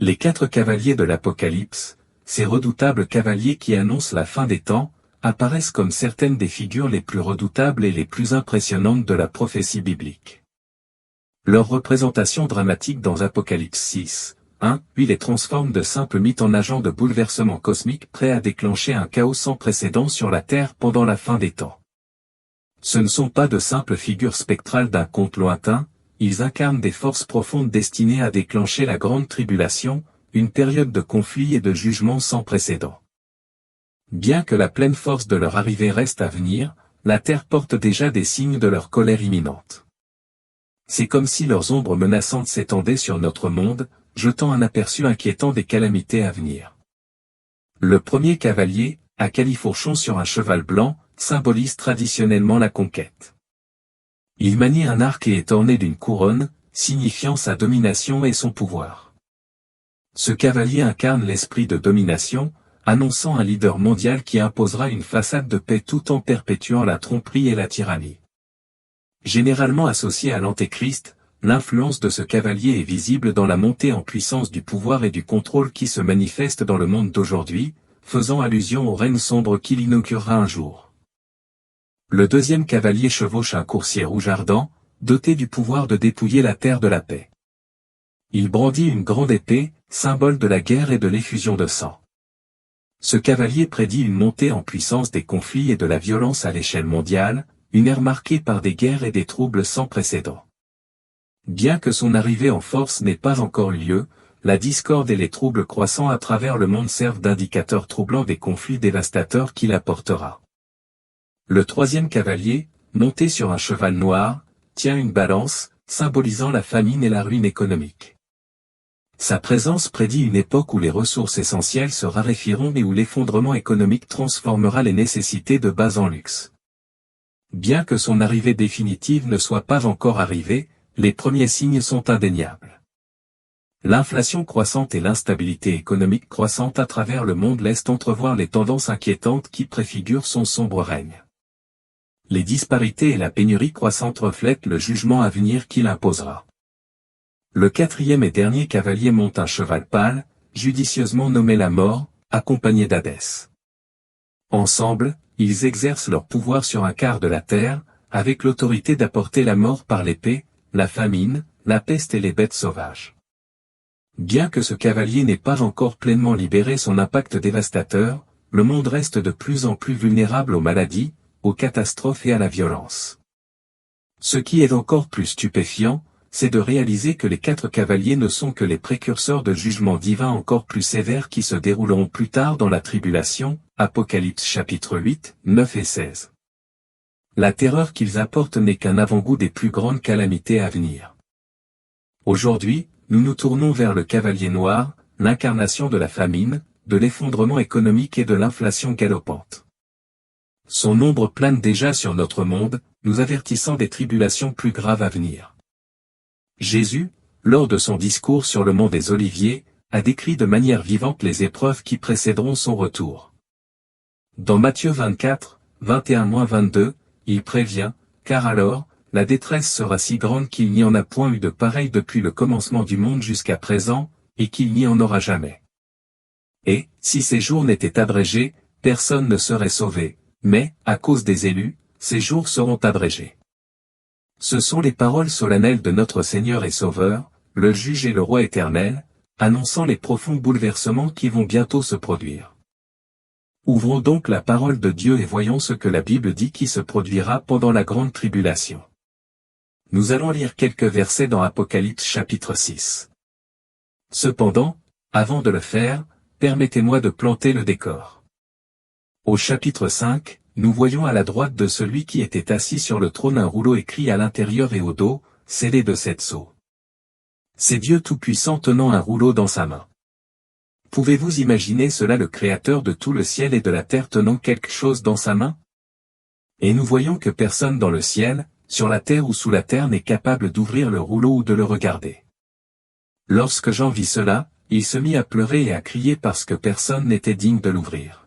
Les 4 cavaliers de l'Apocalypse, ces redoutables cavaliers qui annoncent la fin des temps, apparaissent comme certaines des figures les plus redoutables et les plus impressionnantes de la prophétie biblique. Leur représentation dramatique dans Apocalypse 6, 1, puis les transforme de simples mythes en agents de bouleversement cosmique prêts à déclencher un chaos sans précédent sur la Terre pendant la fin des temps. Ce ne sont pas de simples figures spectrales d'un conte lointain, ils incarnent des forces profondes destinées à déclencher la grande tribulation, une période de conflit et de jugement sans précédent. Bien que la pleine force de leur arrivée reste à venir, la Terre porte déjà des signes de leur colère imminente. C'est comme si leurs ombres menaçantes s'étendaient sur notre monde, jetant un aperçu inquiétant des calamités à venir. Le premier cavalier, à califourchon sur un cheval blanc, symbolise traditionnellement la conquête. Il manie un arc et est orné d'une couronne, signifiant sa domination et son pouvoir. Ce cavalier incarne l'esprit de domination, annonçant un leader mondial qui imposera une façade de paix tout en perpétuant la tromperie et la tyrannie. Généralement associé à l'Antéchrist, l'influence de ce cavalier est visible dans la montée en puissance du pouvoir et du contrôle qui se manifeste dans le monde d'aujourd'hui, faisant allusion au règne sombre qu'il inaugurera un jour. Le deuxième cavalier chevauche un coursier rouge ardent, doté du pouvoir de dépouiller la terre de la paix. Il brandit une grande épée, symbole de la guerre et de l'effusion de sang. Ce cavalier prédit une montée en puissance des conflits et de la violence à l'échelle mondiale, une ère marquée par des guerres et des troubles sans précédent. Bien que son arrivée en force n'ait pas encore eu lieu, la discorde et les troubles croissants à travers le monde servent d'indicateurs troublants des conflits dévastateurs qu'il apportera. Le troisième cavalier, monté sur un cheval noir, tient une balance, symbolisant la famine et la ruine économique. Sa présence prédit une époque où les ressources essentielles se raréfieront et où l'effondrement économique transformera les nécessités de base en luxe. Bien que son arrivée définitive ne soit pas encore arrivée, les premiers signes sont indéniables. L'inflation croissante et l'instabilité économique croissante à travers le monde laissent entrevoir les tendances inquiétantes qui préfigurent son sombre règne. Les disparités et la pénurie croissante reflètent le jugement à venir qu'il imposera. Le quatrième et dernier cavalier monte un cheval pâle, judicieusement nommé la mort, accompagné d'Hadès. Ensemble, ils exercent leur pouvoir sur un quart de la terre, avec l'autorité d'apporter la mort par l'épée, la famine, la peste et les bêtes sauvages. Bien que ce cavalier n'ait pas encore pleinement libéré son impact dévastateur, le monde reste de plus en plus vulnérable aux maladies, aux catastrophes et à la violence. Ce qui est encore plus stupéfiant, c'est de réaliser que les 4 cavaliers ne sont que les précurseurs de jugements divins encore plus sévères qui se dérouleront plus tard dans la tribulation, Apocalypse chapitre 8, 9 et 16. La terreur qu'ils apportent n'est qu'un avant-goût des plus grandes calamités à venir. Aujourd'hui, nous nous tournons vers le cavalier noir, l'incarnation de la famine, de l'effondrement économique et de l'inflation galopante. Son ombre plane déjà sur notre monde, nous avertissant des tribulations plus graves à venir. Jésus, lors de son discours sur le mont des Oliviers, a décrit de manière vivante les épreuves qui précéderont son retour. Dans Matthieu 24, 21-22, il prévient, car alors, la détresse sera si grande qu'il n'y en a point eu de pareil depuis le commencement du monde jusqu'à présent, et qu'il n'y en aura jamais. Et, si ces jours n'étaient abrégés, personne ne serait sauvé, mais, à cause des élus, ces jours seront abrégés. Ce sont les paroles solennelles de notre Seigneur et Sauveur, le Juge et le Roi éternel, annonçant les profonds bouleversements qui vont bientôt se produire. Ouvrons donc la parole de Dieu et voyons ce que la Bible dit qui se produira pendant la grande tribulation. Nous allons lire quelques versets dans Apocalypse chapitre 6. Cependant, avant de le faire, permettez-moi de planter le décor. Au chapitre 5, nous voyons à la droite de celui qui était assis sur le trône un rouleau écrit à l'intérieur et au dos, scellé de 7 sceaux. C'est Dieu Tout-Puissant tenant un rouleau dans sa main. Pouvez-vous imaginer cela, le Créateur de tout le ciel et de la terre tenant quelque chose dans sa main? Et nous voyons que personne dans le ciel, sur la terre ou sous la terre n'est capable d'ouvrir le rouleau ou de le regarder. Lorsque Jean vit cela, il se mit à pleurer et à crier parce que personne n'était digne de l'ouvrir.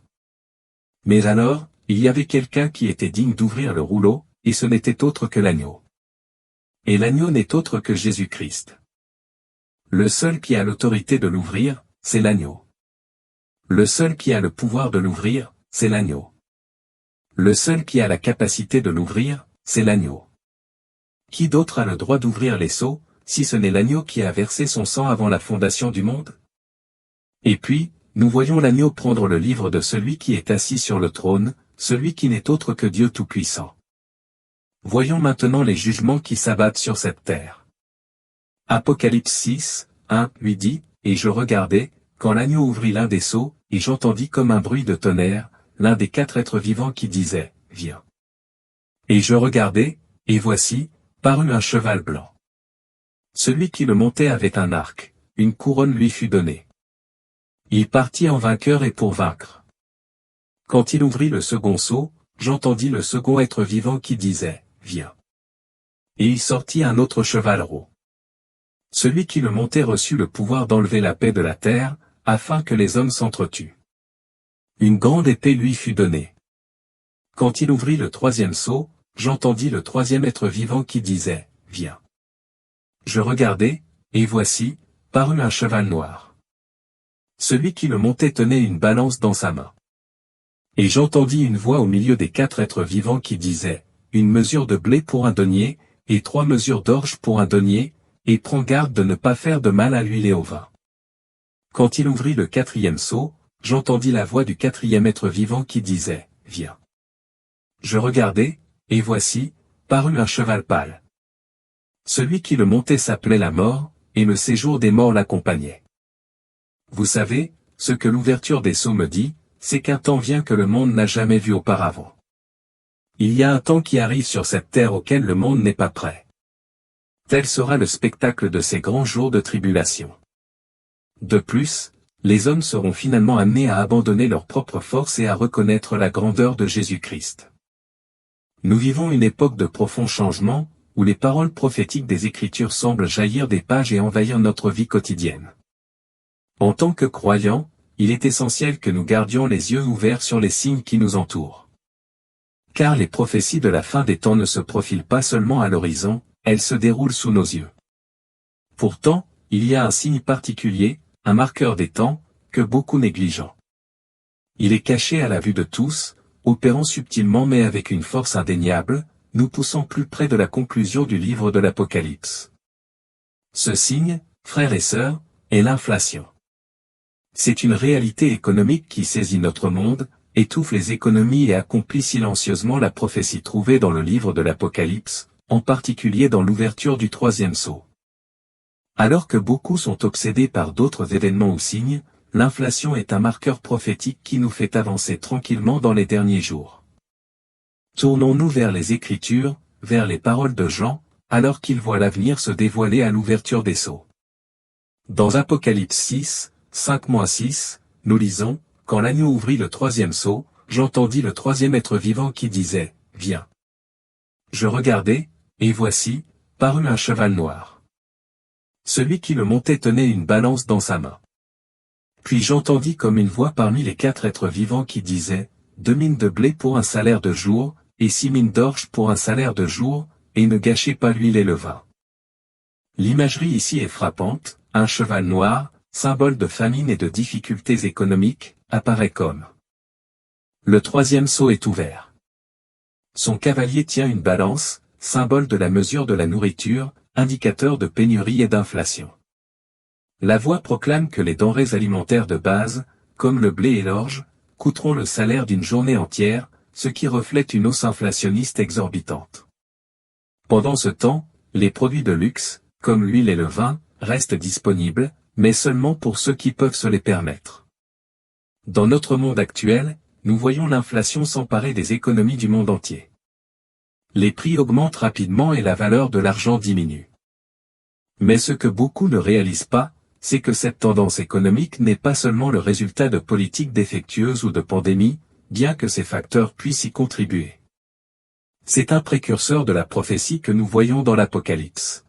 Mais alors, il y avait quelqu'un qui était digne d'ouvrir le rouleau, et ce n'était autre que l'agneau. Et l'agneau n'est autre que Jésus-Christ. Le seul qui a l'autorité de l'ouvrir, c'est l'agneau. Le seul qui a le pouvoir de l'ouvrir, c'est l'agneau. Le seul qui a la capacité de l'ouvrir, c'est l'agneau. Qui d'autre a le droit d'ouvrir les sceaux, si ce n'est l'agneau qui a versé son sang avant la fondation du monde? Et puis, nous voyons l'agneau prendre le livre de celui qui est assis sur le trône, celui qui n'est autre que Dieu Tout-Puissant. Voyons maintenant les jugements qui s'abattent sur cette terre. Apocalypse 6, 1 lui dit, « Et je regardai, quand l'agneau ouvrit l'un des sceaux, et j'entendis comme un bruit de tonnerre, l'un des 4 êtres vivants qui disait, « Viens. » Et je regardai, et voici, parut un cheval blanc. Celui qui le montait avait un arc, une couronne lui fut donnée. Il partit en vainqueur et pour vaincre. Quand il ouvrit le second sceau, j'entendis le second être vivant qui disait, « Viens. » Et il sortit un autre cheval roux. Celui qui le montait reçut le pouvoir d'enlever la paix de la terre, afin que les hommes s'entretuent. Une grande épée lui fut donnée. Quand il ouvrit le troisième sceau, j'entendis le troisième être vivant qui disait, « Viens. » Je regardai, et voici, parut un cheval noir. Celui qui le montait tenait une balance dans sa main. Et j'entendis une voix au milieu des 4 êtres vivants qui disait, « Une mesure de blé pour un denier, et 3 mesures d'orge pour un denier, et prends garde de ne pas faire de mal à l'huile et au vin. » Quand il ouvrit le 4e sceau, j'entendis la voix du 4e être vivant qui disait, « Viens. » Je regardai, et voici, parut un cheval pâle. Celui qui le montait s'appelait la mort, et le séjour des morts l'accompagnait. Vous savez, ce que l'ouverture des sceaux me dit, c'est qu'un temps vient que le monde n'a jamais vu auparavant. Il y a un temps qui arrive sur cette terre auquel le monde n'est pas prêt. Tel sera le spectacle de ces grands jours de tribulation. De plus, les hommes seront finalement amenés à abandonner leur propre force et à reconnaître la grandeur de Jésus-Christ. Nous vivons une époque de profond changement, où les paroles prophétiques des Écritures semblent jaillir des pages et envahir notre vie quotidienne. En tant que croyants, il est essentiel que nous gardions les yeux ouverts sur les signes qui nous entourent. Car les prophéties de la fin des temps ne se profilent pas seulement à l'horizon, elles se déroulent sous nos yeux. Pourtant, il y a un signe particulier, un marqueur des temps, que beaucoup négligent. Il est caché à la vue de tous, opérant subtilement mais avec une force indéniable, nous poussant plus près de la conclusion du livre de l'Apocalypse. Ce signe, frères et sœurs, est l'inflation. C'est une réalité économique qui saisit notre monde, étouffe les économies et accomplit silencieusement la prophétie trouvée dans le livre de l'Apocalypse, en particulier dans l'ouverture du 3e sceau. Alors que beaucoup sont obsédés par d'autres événements ou signes, l'inflation est un marqueur prophétique qui nous fait avancer tranquillement dans les derniers jours. Tournons-nous vers les Écritures, vers les paroles de Jean, alors qu'il voit l'avenir se dévoiler à l'ouverture des sceaux. Dans Apocalypse 6, 5-6, nous lisons, « Quand l'agneau ouvrit le 3e sceau, j'entendis le 3e être vivant qui disait, « Viens. » Je regardai, et voici, parut un cheval noir. Celui qui le montait tenait une balance dans sa main. Puis j'entendis comme une voix parmi les 4 êtres vivants qui disait, « 2 mines de blé pour un salaire de jour, et 6 mines d'orge pour un salaire de jour, et ne gâchez pas l'huile et le vin. » L'imagerie ici est frappante, un cheval noir, symbole de famine et de difficultés économiques, apparaît comme. Le 3e sceau est ouvert. Son cavalier tient une balance, symbole de la mesure de la nourriture, indicateur de pénurie et d'inflation. La voix proclame que les denrées alimentaires de base, comme le blé et l'orge, coûteront le salaire d'une journée entière, ce qui reflète une hausse inflationniste exorbitante. Pendant ce temps, les produits de luxe, comme l'huile et le vin, restent disponibles, mais seulement pour ceux qui peuvent se les permettre. Dans notre monde actuel, nous voyons l'inflation s'emparer des économies du monde entier. Les prix augmentent rapidement et la valeur de l'argent diminue. Mais ce que beaucoup ne réalisent pas, c'est que cette tendance économique n'est pas seulement le résultat de politiques défectueuses ou de pandémies, bien que ces facteurs puissent y contribuer. C'est un précurseur de la prophétie que nous voyons dans l'Apocalypse.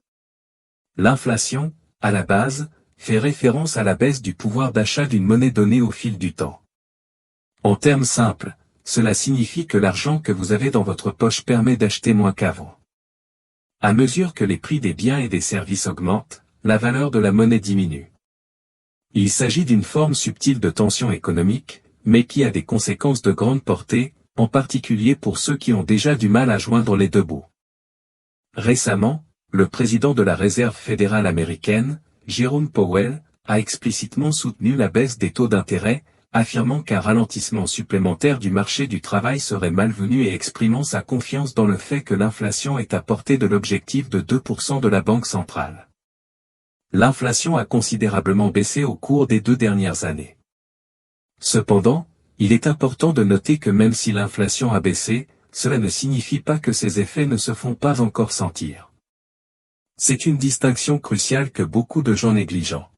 L'inflation, à la base, fait référence à la baisse du pouvoir d'achat d'une monnaie donnée au fil du temps. En termes simples, cela signifie que l'argent que vous avez dans votre poche permet d'acheter moins qu'avant. À mesure que les prix des biens et des services augmentent, la valeur de la monnaie diminue. Il s'agit d'une forme subtile de tension économique, mais qui a des conséquences de grande portée, en particulier pour ceux qui ont déjà du mal à joindre les deux bouts. Récemment, le président de la Réserve fédérale américaine, Jerome Powell, a explicitement soutenu la baisse des taux d'intérêt, affirmant qu'un ralentissement supplémentaire du marché du travail serait malvenu et exprimant sa confiance dans le fait que l'inflation est à portée de l'objectif de 2% de la Banque centrale. L'inflation a considérablement baissé au cours des 2 dernières années. Cependant, il est important de noter que même si l'inflation a baissé, cela ne signifie pas que ses effets ne se font pas encore sentir. C'est une distinction cruciale que beaucoup de gens négligent.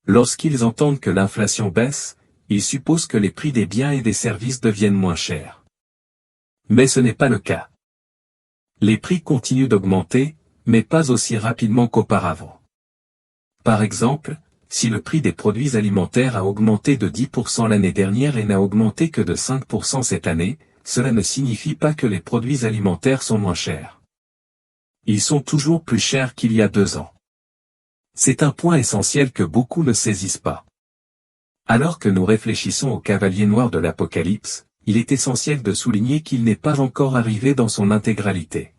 Lorsqu'ils entendent que l'inflation baisse, ils supposent que les prix des biens et des services deviennent moins chers. Mais ce n'est pas le cas. Les prix continuent d'augmenter, mais pas aussi rapidement qu'auparavant. Par exemple, si le prix des produits alimentaires a augmenté de 10% l'année dernière et n'a augmenté que de 5% cette année, cela ne signifie pas que les produits alimentaires sont moins chers. Ils sont toujours plus chers qu'il y a 2 ans. C'est un point essentiel que beaucoup ne saisissent pas. Alors que nous réfléchissons au cavalier noir de l'Apocalypse, il est essentiel de souligner qu'il n'est pas encore arrivé dans son intégralité.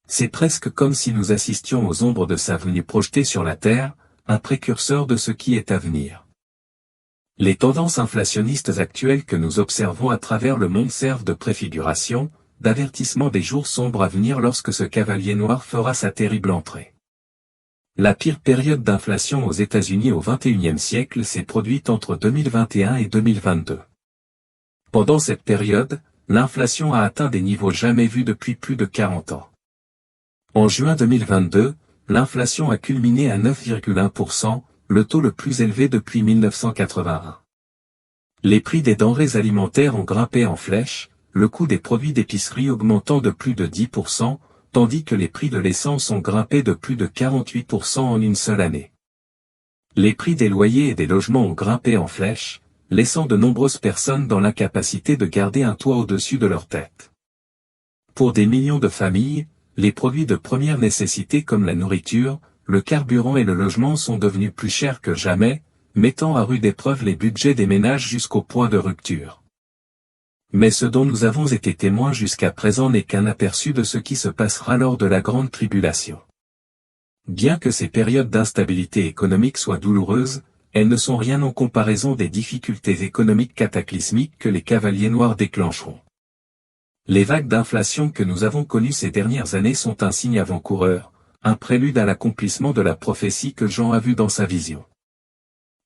C'est presque comme si nous assistions aux ombres de sa venue projetée sur la Terre, un précurseur de ce qui est à venir. Les tendances inflationnistes actuelles que nous observons à travers le monde servent de préfiguration, d'avertissement des jours sombres à venir lorsque ce cavalier noir fera sa terrible entrée. La pire période d'inflation aux États-Unis au XXIe siècle s'est produite entre 2021 et 2022. Pendant cette période, l'inflation a atteint des niveaux jamais vus depuis plus de 40 ans. En juin 2022, l'inflation a culminé à 9,1%, le taux le plus élevé depuis 1981. Les prix des denrées alimentaires ont grimpé en flèche, le coût des produits d'épicerie augmentant de plus de 10%, tandis que les prix de l'essence ont grimpé de plus de 48% en une seule année. Les prix des loyers et des logements ont grimpé en flèche, laissant de nombreuses personnes dans l'incapacité de garder un toit au-dessus de leur tête. Pour des millions de familles, les produits de première nécessité comme la nourriture, le carburant et le logement sont devenus plus chers que jamais, mettant à rude épreuve les budgets des ménages jusqu'au point de rupture. Mais ce dont nous avons été témoins jusqu'à présent n'est qu'un aperçu de ce qui se passera lors de la grande tribulation. Bien que ces périodes d'instabilité économique soient douloureuses, elles ne sont rien en comparaison des difficultés économiques cataclysmiques que les cavaliers noirs déclencheront. Les vagues d'inflation que nous avons connues ces dernières années sont un signe avant-coureur, un prélude à l'accomplissement de la prophétie que Jean a vue dans sa vision.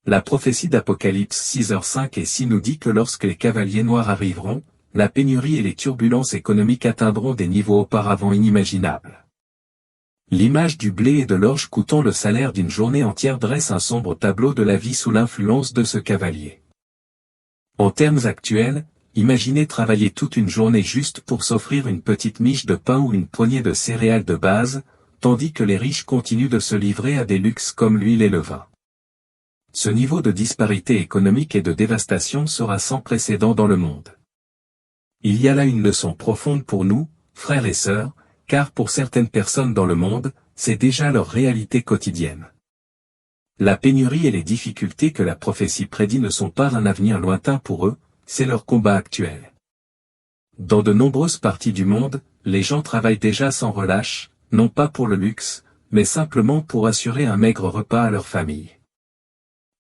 La prophétie d'Apocalypse 6h5 et 6 nous dit que lorsque les cavaliers noirs arriveront, la pénurie et les turbulences économiques atteindront des niveaux auparavant inimaginables. L'image du blé et de l'orge coûtant le salaire d'une journée entière dresse un sombre tableau de la vie sous l'influence de ce cavalier. En termes actuels, imaginez travailler toute une journée juste pour s'offrir une petite miche de pain ou une poignée de céréales de base, tandis que les riches continuent de se livrer à des luxes comme l'huile et le vin. Ce niveau de disparité économique et de dévastation sera sans précédent dans le monde. Il y a là une leçon profonde pour nous, frères et sœurs, car pour certaines personnes dans le monde, c'est déjà leur réalité quotidienne. La pénurie et les difficultés que la prophétie prédit ne sont pas un avenir lointain pour eux, c'est leur combat actuel. Dans de nombreuses parties du monde, les gens travaillent déjà sans relâche, non pas pour le luxe, mais simplement pour assurer un maigre repas à leur famille.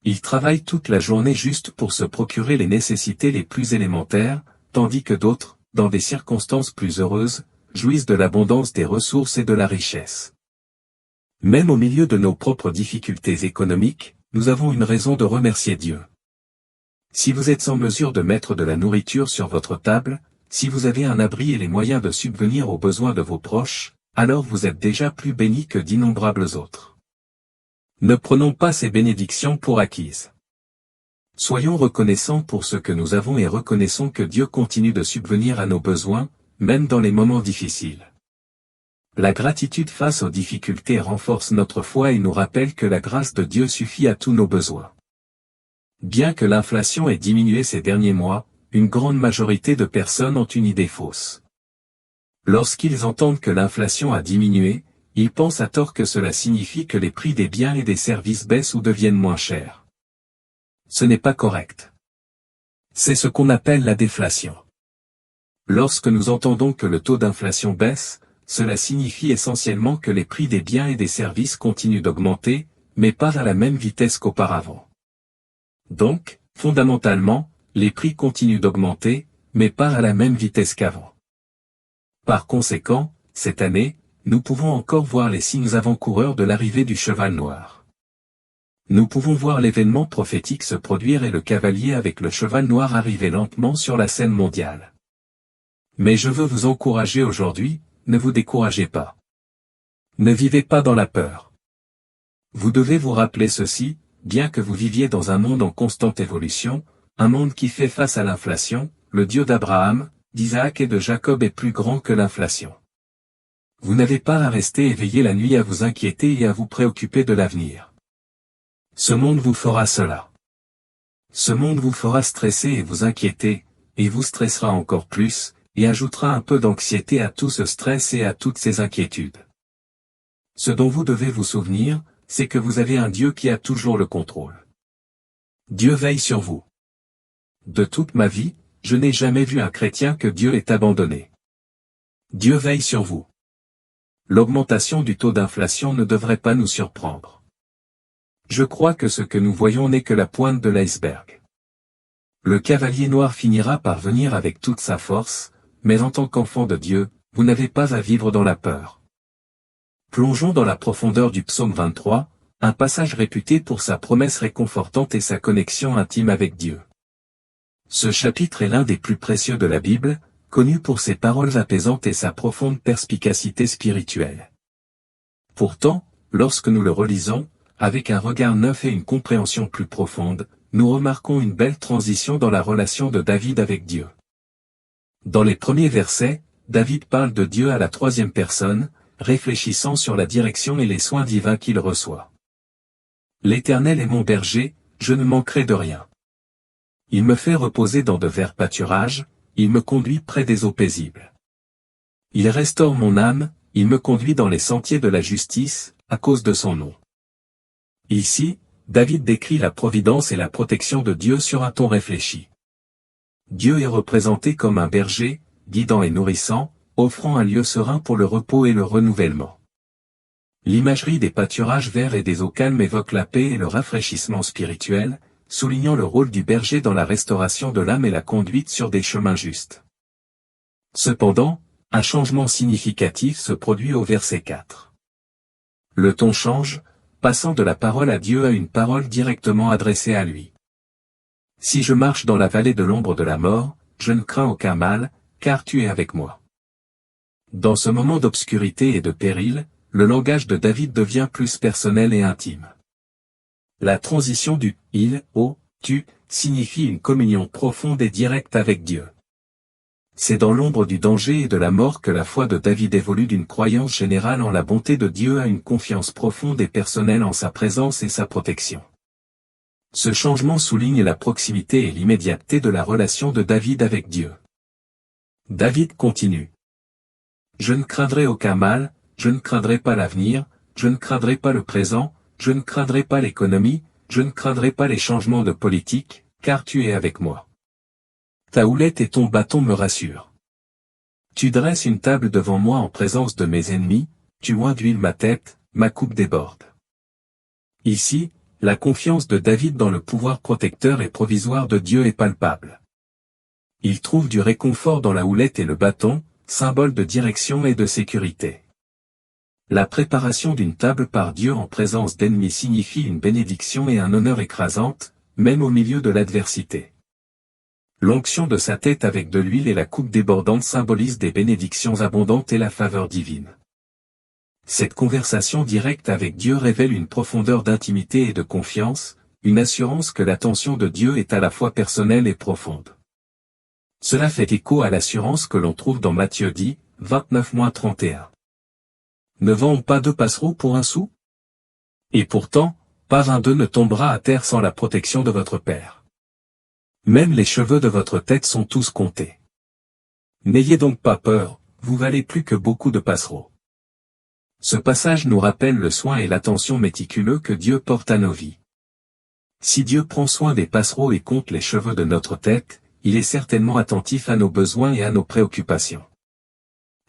Ils travaillent toute la journée juste pour se procurer les nécessités les plus élémentaires, tandis que d'autres, dans des circonstances plus heureuses, jouissent de l'abondance des ressources et de la richesse. Même au milieu de nos propres difficultés économiques, nous avons une raison de remercier Dieu. Si vous êtes en mesure de mettre de la nourriture sur votre table, si vous avez un abri et les moyens de subvenir aux besoins de vos proches, alors vous êtes déjà plus bénis que d'innombrables autres. Ne prenons pas ces bénédictions pour acquises. Soyons reconnaissants pour ce que nous avons et reconnaissons que Dieu continue de subvenir à nos besoins, même dans les moments difficiles. La gratitude face aux difficultés renforce notre foi et nous rappelle que la grâce de Dieu suffit à tous nos besoins. Bien que l'inflation ait diminué ces derniers mois, une grande majorité de personnes ont une idée fausse. Lorsqu'ils entendent que l'inflation a diminué, Ils pensent à tort que cela signifie que les prix des biens et des services baissent ou deviennent moins chers. Ce n'est pas correct. C'est ce qu'on appelle la déflation. Lorsque nous entendons que le taux d'inflation baisse, cela signifie essentiellement que les prix des biens et des services continuent d'augmenter, mais pas à la même vitesse qu'auparavant. Donc, fondamentalement, les prix continuent d'augmenter, mais pas à la même vitesse qu'avant. Par conséquent, cette année, nous pouvons encore voir les signes avant-coureurs de l'arrivée du cheval noir. Nous pouvons voir l'événement prophétique se produire et le cavalier avec le cheval noir arriver lentement sur la scène mondiale. Mais je veux vous encourager aujourd'hui, ne vous découragez pas. Ne vivez pas dans la peur. Vous devez vous rappeler ceci, bien que vous viviez dans un monde en constante évolution, un monde qui fait face à l'inflation, le Dieu d'Abraham, d'Isaac et de Jacob est plus grand que l'inflation. Vous n'avez pas à rester éveillé la nuit à vous inquiéter et à vous préoccuper de l'avenir. Ce monde vous fera cela. Ce monde vous fera stresser et vous inquiéter, et vous stressera encore plus, et ajoutera un peu d'anxiété à tout ce stress et à toutes ces inquiétudes. Ce dont vous devez vous souvenir, c'est que vous avez un Dieu qui a toujours le contrôle. Dieu veille sur vous. De toute ma vie, je n'ai jamais vu un chrétien que Dieu ait abandonné. Dieu veille sur vous. L'augmentation du taux d'inflation ne devrait pas nous surprendre. Je crois que ce que nous voyons n'est que la pointe de l'iceberg. Le cavalier noir finira par venir avec toute sa force, mais en tant qu'enfant de Dieu, vous n'avez pas à vivre dans la peur. Plongeons dans la profondeur du psaume 23, un passage réputé pour sa promesse réconfortante et sa connexion intime avec Dieu. Ce chapitre est l'un des plus précieux de la Bible, connu pour ses paroles apaisantes et sa profonde perspicacité spirituelle. Pourtant, lorsque nous le relisons, avec un regard neuf et une compréhension plus profonde, nous remarquons une belle transition dans la relation de David avec Dieu. Dans les premiers versets, David parle de Dieu à la troisième personne, réfléchissant sur la direction et les soins divins qu'il reçoit. L'Éternel est mon berger, je ne manquerai de rien. Il me fait reposer dans de verts pâturages, il me conduit près des eaux paisibles. Il restaure mon âme, il me conduit dans les sentiers de la justice, à cause de son nom. Ici, David décrit la providence et la protection de Dieu sur un ton réfléchi. Dieu est représenté comme un berger, guidant et nourrissant, offrant un lieu serein pour le repos et le renouvellement. L'imagerie des pâturages verts et des eaux calmes évoque la paix et le rafraîchissement spirituel, soulignant le rôle du berger dans la restauration de l'âme et la conduite sur des chemins justes. Cependant, un changement significatif se produit au verset 4. Le ton change, passant de la parole à Dieu à une parole directement adressée à lui. Si je marche dans la vallée de l'ombre de la mort, je ne crains aucun mal, car tu es avec moi. Dans ce moment d'obscurité et de péril, le langage de David devient plus personnel et intime. La transition du « il » au « tu » signifie une communion profonde et directe avec Dieu. C'est dans l'ombre du danger et de la mort que la foi de David évolue d'une croyance générale en la bonté de Dieu à une confiance profonde et personnelle en sa présence et sa protection. Ce changement souligne la proximité et l'immédiateté de la relation de David avec Dieu. David continue. Je ne craindrai aucun mal, je ne craindrai pas l'avenir, je ne craindrai pas le présent, je ne craindrai pas l'économie, je ne craindrai pas les changements de politique, car tu es avec moi. Ta houlette et ton bâton me rassurent. Tu dresses une table devant moi en présence de mes ennemis, tu oins d'huile ma tête, ma coupe déborde. Ici, la confiance de David dans le pouvoir protecteur et provisoire de Dieu est palpable. Il trouve du réconfort dans la houlette et le bâton, symbole de direction et de sécurité. La préparation d'une table par Dieu en présence d'ennemis signifie une bénédiction et un honneur écrasante, même au milieu de l'adversité. L'onction de sa tête avec de l'huile et la coupe débordante symbolisent des bénédictions abondantes et la faveur divine. Cette conversation directe avec Dieu révèle une profondeur d'intimité et de confiance, une assurance que l'attention de Dieu est à la fois personnelle et profonde. Cela fait écho à l'assurance que l'on trouve dans Matthieu 10, 29-31. Ne vends pas 2 passereaux pour 1 sou? Et pourtant, pas un d'eux ne tombera à terre sans la protection de votre Père. Même les cheveux de votre tête sont tous comptés. N'ayez donc pas peur, vous valez plus que beaucoup de passereaux. Ce passage nous rappelle le soin et l'attention méticuleux que Dieu porte à nos vies. Si Dieu prend soin des passereaux et compte les cheveux de notre tête, il est certainement attentif à nos besoins et à nos préoccupations.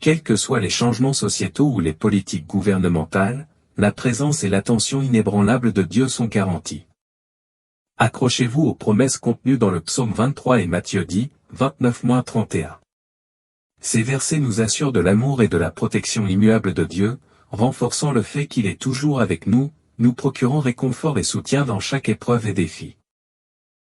Quels que soient les changements sociétaux ou les politiques gouvernementales, la présence et l'attention inébranlables de Dieu sont garanties. Accrochez-vous aux promesses contenues dans le psaume 23 et Matthieu 10, 29-31. Ces versets nous assurent de l'amour et de la protection immuable de Dieu, renforçant le fait qu'il est toujours avec nous, nous procurant réconfort et soutien dans chaque épreuve et défi.